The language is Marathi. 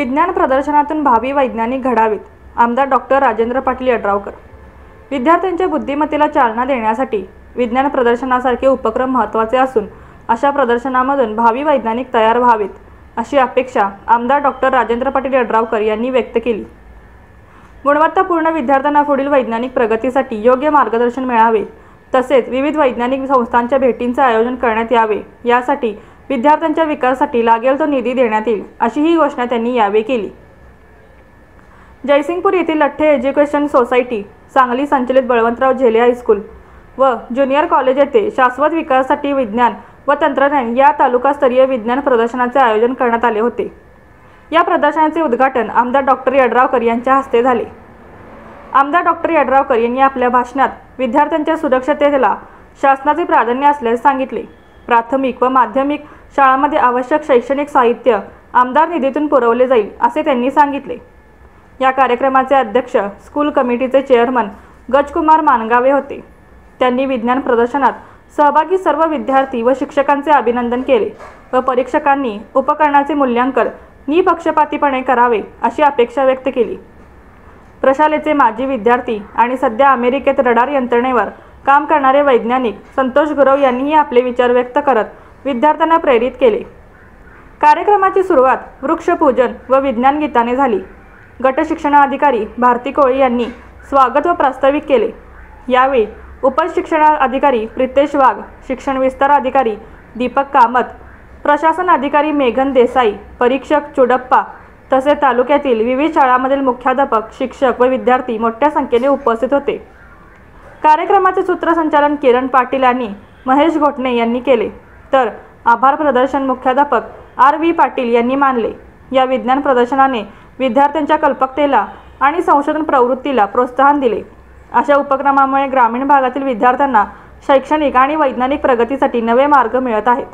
विज्ञान प्रदर्शनातून भावी वैज्ञानिक घडावेत, आमदार डॉक्टर राजेंद्र पाटील यड्रावकर। विद्यार्थ्यांच्या बुद्धिमत्तेला चालना देण्यासाठी विज्ञान प्रदर्शनासारखे उपक्रम महत्त्वाचे असून अशा प्रदर्शनामधून भावी वैज्ञानिक तयार व्हावेत, अशी अपेक्षा आमदार डॉक्टर राजेंद्र पाटील यड्रावकर यांनी व्यक्त केली। गुणवत्तापूर्ण विद्यार्थ्यांना पुढील वैज्ञानिक प्रगतीसाठी योग्य मार्गदर्शन मिळावे, तसेच विविध वैज्ञानिक संस्थांच्या भेटींचे आयोजन करण्यात यावे, यासाठी विद्यार्थ्यांच्या विकासासाठी लागेल तो निधी देण्यात येईल, अशी ही घोषणा त्यांनी यावेळी केली। जयसिंगपूर येथील लठ्ठे एज्युकेशन सोसायटी, सांगली संचलित बळवंतराव झेले हायस्कूल व ज्युनियर कॉलेज येथे शाश्वत विकासासाठी विज्ञान व तंत्रज्ञान या तालुकास्तरीय विज्ञान प्रदर्शनाचे आयोजन करण्यात आले होते। या प्रदर्शनाचे उद्घाटन आमदार डॉक्टर यड्रावकर यांच्या हस्ते झाले। आमदार डॉक्टर यड्रावकर यांनी आपल्या भाषणात विद्यार्थ्यांच्या सुरक्षिततेला शासनाचे प्राधान्य असल्याचे सांगितले। प्राथमिक व माध्यमिक शाळांमध्ये आवश्यक शैक्षणिक साहित्य आमदार निधीतून पुरवले जाईल, असे त्यांनी सांगितले। या कार्यक्रमाचे अध्यक्ष स्कूल कमिटीचे चेअरमन गजकुमार मानगावे होते। त्यांनी विज्ञान प्रदर्शनात सहभागी सर्व विद्यार्थी व शिक्षकांचे अभिनंदन केले व परीक्षकांनी उपकरणाचे मूल्यांकन निपक्षपातीपणे करावे, अशी अपेक्षा व्यक्त केली। प्रशालेचे माजी विद्यार्थी आणि सध्या अमेरिकेत रडार यंत्रणेवर काम करणारे वैज्ञानिक संतोष गुरव यांनीही आपले विचार व्यक्त करत विद्यार्थ्यांना प्रेरित केले। कार्यक्रमाची सुरुवात वृक्षपूजन व विज्ञान गीताने झाली। गट शिक्षणाधिकारी भारती कोळी यांनी स्वागत व प्रास्ताविक केले। यावेळी उपशिक्षणाधिकारी प्रितेश वाघ, शिक्षण विस्तार अधिकारी दीपक कामत, प्रशासन अधिकारी मेघन देसाई, परीक्षक चुडप्पा तसेच तालुक्यातील विविध शाळांमधील मुख्याध्यापक, शिक्षक व विद्यार्थी मोठ्या संख्येने उपस्थित होते। कार्यक्रमाचे सूत्रसंचालन किरण पाटील आणि महेश घोटणे यांनी केले, तर आभार प्रदर्शन मुख्याध्यापक RV पाटील यांनी मानले। या विज्ञान प्रदर्शनाने विद्यार्थ्यांच्या कल्पकतेला आणि संशोधन प्रवृत्तीला प्रोत्साहन दिले। अशा उपक्रमामुळे ग्रामीण भागातील विद्यार्थ्यांना शैक्षणिक आणि वैज्ञानिक प्रगतीसाठी नवे मार्ग मिळत आहेत।